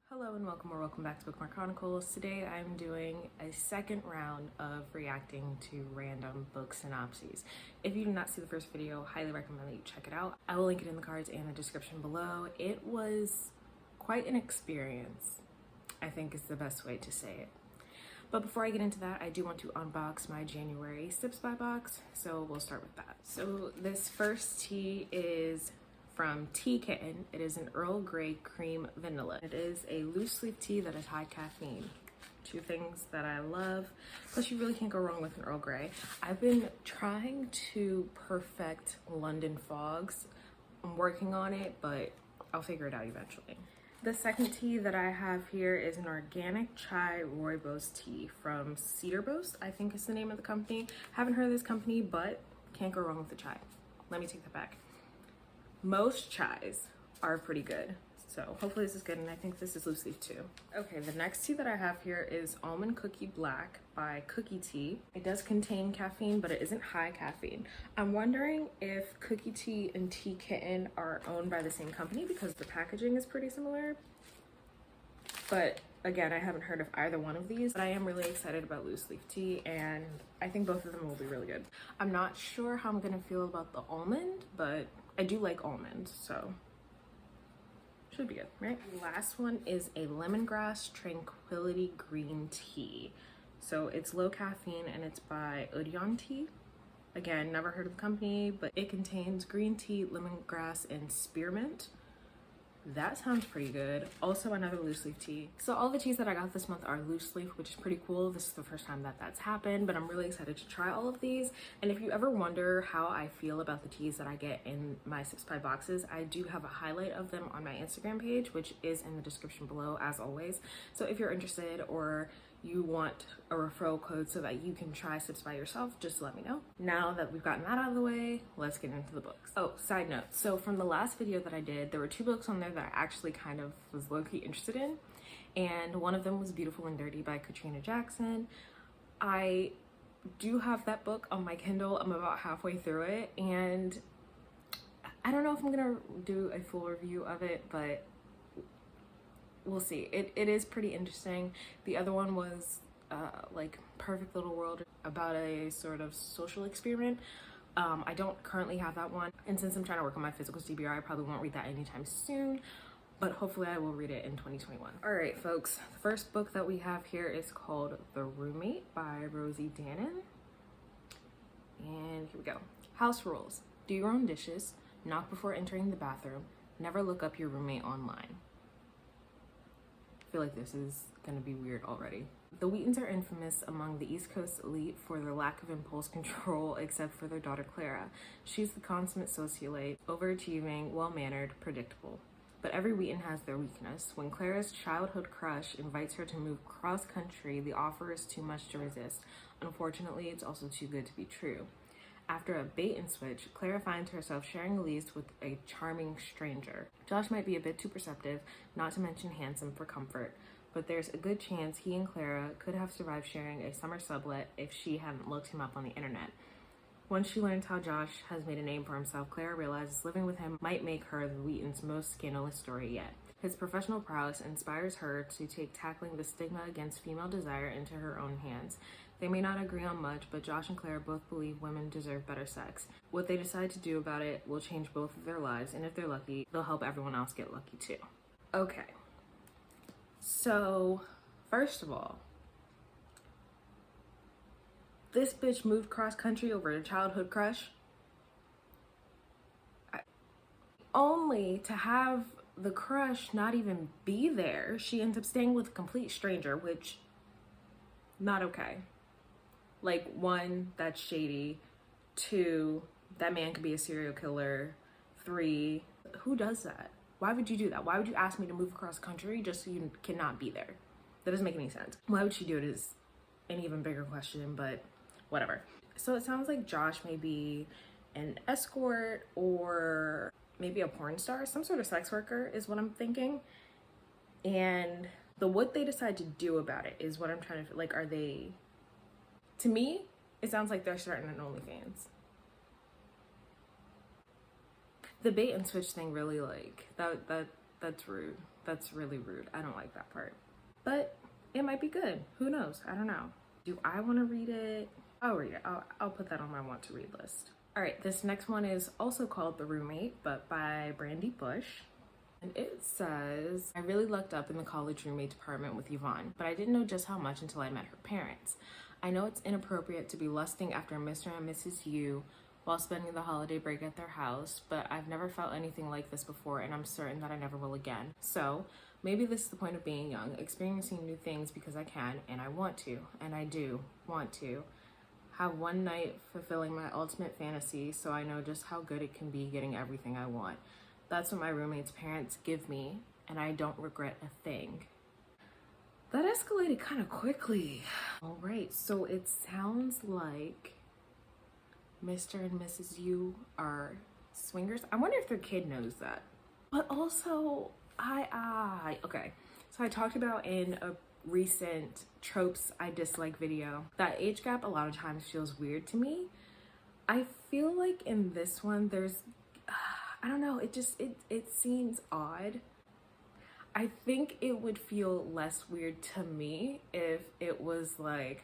Hello and welcome back to Bookmark Chronicles. Today I'm doing a second round of reacting to random book synopses. If you did not see the first video, highly recommend that you check it out. I will link it in the cards and the description below. It was quite an experience, I think is the best way to say it. But before I get into that, I do want to unbox my January Sips by box, so we'll start with that. So this first tea is from Tea Kitten. It is an Earl Grey cream vanilla. It is a loose leaf tea that is high caffeine. Two things that I love. Plus you really can't go wrong with an Earl Grey. I've been trying to perfect London fogs. I'm working on it, but I'll figure it out eventually. The second tea that I have here is an organic chai rooibos tea from Cedarboast, I think is the name of the company. Haven't heard of this company, but can't go wrong with the chai. Let me take that back. Most chais are pretty good, so hopefully this is good, and I think this is loose leaf too. Okay, the next tea that I have here is Almond Cookie Black by Cookie Tea. It does contain caffeine, but it isn't high caffeine. I'm wondering if Cookie Tea and Tea Kitten are owned by the same company because the packaging is pretty similar. But again, I haven't heard of either one of these, but I am really excited about loose leaf tea, and I think both of them will be really good. I'm not sure how I'm gonna feel about the almond, but I do like almonds, so should be good, right? The last one is a lemongrass tranquility green tea. So it's low caffeine and it's by Odeon Tea. Again, never heard of the company, but it contains green tea, lemongrass, and spearmint. That sounds pretty good. Also another loose leaf tea. So all the teas that I got this month are loose leaf, which is pretty cool. This is the first time that that's happened, but I'm really excited to try all of these. And if you ever wonder how I feel about the teas that I get in my Sips by boxes, I do have a highlight of them on my Instagram page, which is in the description below as always. So if you're interested or you want a referral code so that you can try Sips by yourself, just let me know. Now that we've gotten that out of the way, let's get into the books. Oh, side note. So from the last video that I did, there were two books on there that I actually kind of was low-key interested in. And one of them was Beautiful and Dirty by Katrina Jackson. I do have that book on my Kindle. I'm about halfway through it. And I don't know if I'm gonna do a full review of it, but we'll see. It is pretty interesting. The other one was like Perfect Little World, about a sort of social experiment. I don't currently have that one, and since I'm trying to work on my physical CBR, I probably won't read that anytime soon, but hopefully I will read it in 2021. All right, folks, the first book that we have here is called The Roommate by Rosie Danan. And here we go. House rules: do your own dishes, knock before entering the bathroom, never look up your roommate online. I feel like this is gonna be weird already. The Wheatons are infamous among the East Coast elite for their lack of impulse control, except for their daughter Clara. She's the consummate socialite, overachieving, well-mannered, predictable. But every Wheaton has their weakness. When Clara's childhood crush invites her to move cross-country, the offer is too much to resist. Unfortunately, it's also too good to be true. After a bait and switch, Clara finds herself sharing a lease with a charming stranger. Josh might be a bit too perceptive, not to mention handsome for comfort, but there's a good chance he and Clara could have survived sharing a summer sublet if she hadn't looked him up on the internet. Once she learns how Josh has made a name for himself, Clara realizes living with him might make her the Wheaton's most scandalous story yet. His professional prowess inspires her to take tackling the stigma against female desire into her own hands. They may not agree on much, but Josh and Claire both believe women deserve better sex. What they decide to do about it will change both of their lives, and if they're lucky, they'll help everyone else get lucky too. Okay. So, first of all, this bitch moved cross country over a childhood crush. Only to have the crush not even be there. She ends up staying with a complete stranger, which, not okay. Like, one, that's shady. Two, that man could be a serial killer. Three, who does that? Why would you do that? Why would you ask me to move across the country just so you cannot be there? That doesn't make any sense. Why would she do it is an even bigger question, but whatever. So it sounds like Josh may be an escort or maybe a porn star, some sort of sex worker is what I'm thinking. And what they decide to do about it is what I'm trying to, like, are they, to me, it sounds like they're starting an OnlyFans. The bait and switch thing really, like, that That's rude. That's really rude. I don't like that part. But it might be good. Who knows? I don't know. Do I want to read it? I'll read it. I'll put that on my want to read list. All right, this next one is also called The Roommate, but by Brandy Bush. And it says, I really lucked up in the college roommate department with Yvonne, but I didn't know just how much until I met her parents. I know it's inappropriate to be lusting after Mr. and Mrs. Yu while spending the holiday break at their house, but I've never felt anything like this before, and I'm certain that I never will again. So maybe this is the point of being young, experiencing new things because I can, and I want to, and I do want to. Have one night fulfilling my ultimate fantasy so I know just how good it can be getting everything I want. That's what my roommate's parents give me, and I don't regret a thing. That escalated kind of quickly. All right, so it sounds like Mr. and Mrs. Yu are swingers. I wonder if their kid knows that. But also, okay. So I talked about in a recent tropes I dislike video that age gap a lot of times feels weird to me. I feel like in this one there's I don't know, it seems odd. I think it would feel less weird to me if it was like,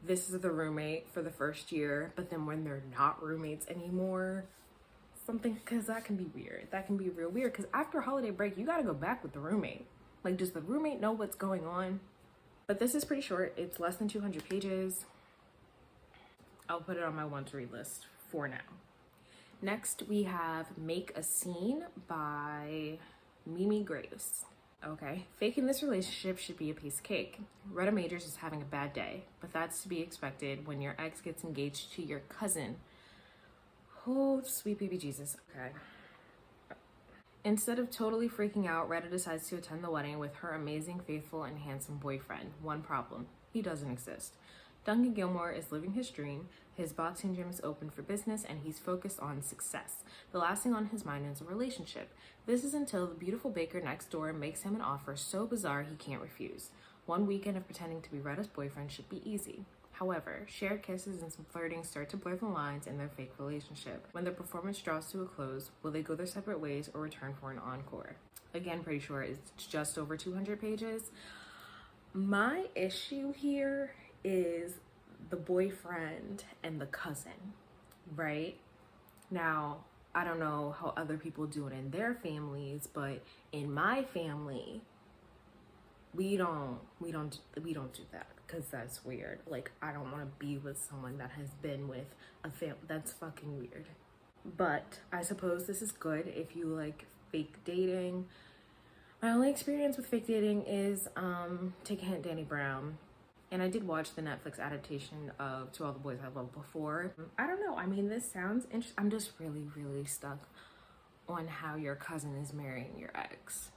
this is the roommate for the first year, but then when they're not roommates anymore, something, because that can be weird. That can be real weird, because after holiday break, you gotta go back with the roommate. Like, does the roommate know what's going on? But this is pretty short. It's less than 200 pages. I'll put it on my want to read list for now. Next, we have Make a Scene by Mimi Grace. Okay, faking this relationship should be a piece of cake. Retta Majors is having a bad day, but that's to be expected when your ex gets engaged to your cousin. Oh, sweet baby Jesus. Okay. Instead of totally freaking out, Retta decides to attend the wedding with her amazing, faithful, and handsome boyfriend. One problem: he doesn't exist. Duncan Gilmore is living his dream. His boxing gym is open for business and he's focused on success. The last thing on his mind is a relationship. This is until the beautiful baker next door makes him an offer so bizarre he can't refuse. One weekend of pretending to be Retta's boyfriend should be easy. However, shared kisses and some flirting start to blur the lines in their fake relationship. When the performance draws to a close, will they go their separate ways or return for an encore? Again, pretty sure it's just over 200 pages. My issue here is the boyfriend and the cousin, right? Now, I don't know how other people do it in their families, but in my family, we don't do that because that's weird. Like, I don't want to be with someone that has been with a family. That's fucking weird. But I suppose this is good if you like fake dating. My only experience with fake dating is take a hint, Danny Brown. And I did watch the Netflix adaptation of To All the Boys I Loved Before. I don't know. I mean, this sounds interesting. I'm just really stuck on how your cousin is marrying your ex.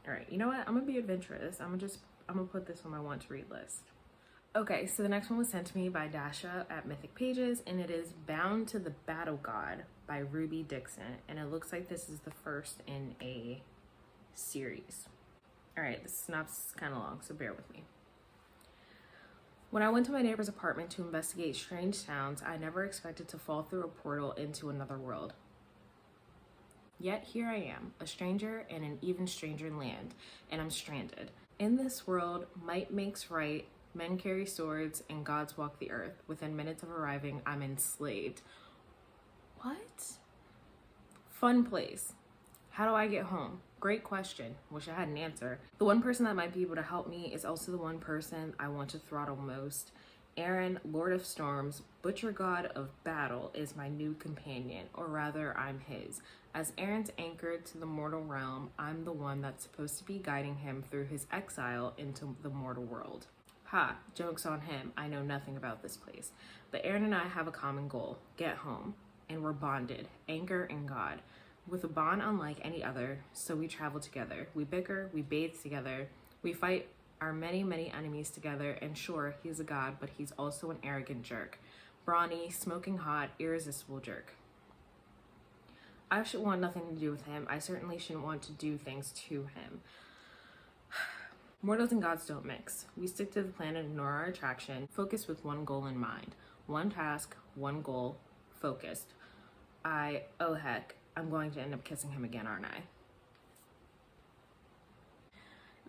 All right, you know what? I'm gonna be adventurous. I'm gonna put this on my want to read list. Okay, so the next one was sent to me by Dasha at Mythic Pages, and it is Bound to the Battle God by Ruby Dixon. And it looks like this is the first in a series. All right, the synopsis is kind of long, so bear with me. When I went to my neighbor's apartment to investigate strange sounds, I never expected to fall through a portal into another world. Yet here I am, a stranger in an even stranger land, and I'm stranded. In this world, might makes right, men carry swords, and gods walk the earth. Within minutes of arriving, I'm enslaved. What? Fun place. How do I get home? Great question. Wish I had an answer. The one person that might be able to help me is also the one person I want to throttle most. Aaron, Lord of Storms, Butcher God of Battle, is my new companion, or rather, I'm his. As Aaron's anchored to the mortal realm, I'm the one that's supposed to be guiding him through his exile into the mortal world. Ha, joke's on him. I know nothing about this place. But Aaron and I have a common goal: get home. And we're bonded, anchor and God, with a bond unlike any other, so we travel together. We bicker, we bathe together, we fight our many enemies together, and sure, he's a god, but he's also an arrogant jerk. Brawny, smoking hot, irresistible jerk. I should want nothing to do with him. I certainly shouldn't want to do things to him. Mortals and gods don't mix. We stick to the plan and ignore our attraction, focused with one goal in mind. One task, one goal, focused. Oh heck, I'm going to end up kissing him again, aren't I?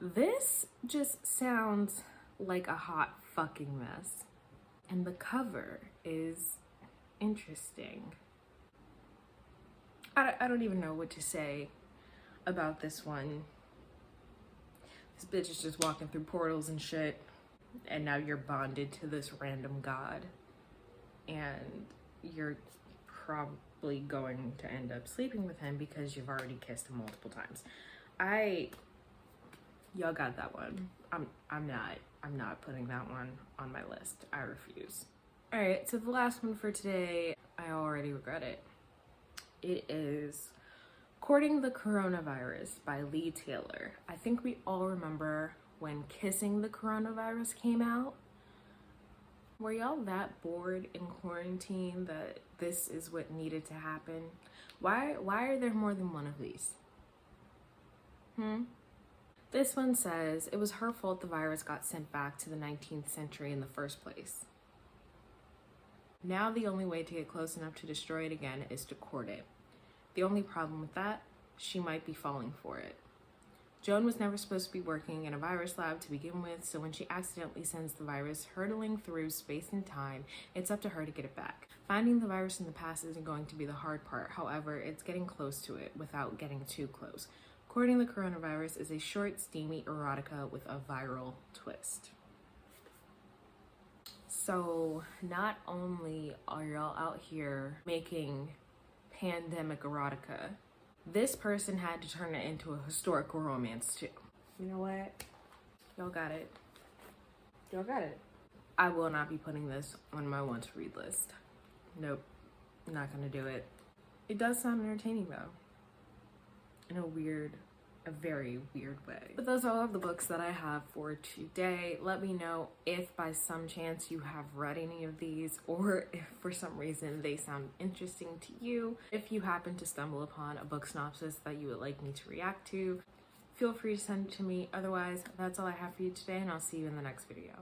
This just sounds like a hot fucking mess. And the cover is interesting. I don't even know what to say about this one. This bitch is just walking through portals and shit, and now you're bonded to this random god, and you're probably going to end up sleeping with him because you've already kissed him multiple times. Y'all got that one. I'm not putting that one on my list. I refuse. All right, so the last one for today, I already regret it. It is Courting the Coronavirus by Lee Taylor. I think we all remember when Kissing the Coronavirus came out. Were y'all that bored in quarantine that this is what needed to happen? Why are there more than one of these? This one says, it was her fault the virus got sent back to the 19th century in the first place. Now the only way to get close enough to destroy it again is to court it. The only problem with that, she might be falling for it. Joan was never supposed to be working in a virus lab to begin with, so when she accidentally sends the virus hurtling through space and time, it's up to her to get it back. Finding the virus in the past isn't going to be the hard part. However, it's getting close to it without getting too close. Courting the Coronavirus is a short, steamy erotica with a viral twist. So not only are y'all out here making pandemic erotica, this person had to turn it into a historical romance too. You know what? Y'all got it. Y'all got it. I will not be putting this on my want to read list. Nope, not gonna do it. It does sound entertaining though, in a very weird way. But those are all of the books that I have for today. Let me know if by some chance you have read any of these, or if for some reason they sound interesting to you. If you happen to stumble upon a book synopsis that you would like me to react to, feel free to send it to me. Otherwise, that's all I have for you today, and I'll see you in the next video.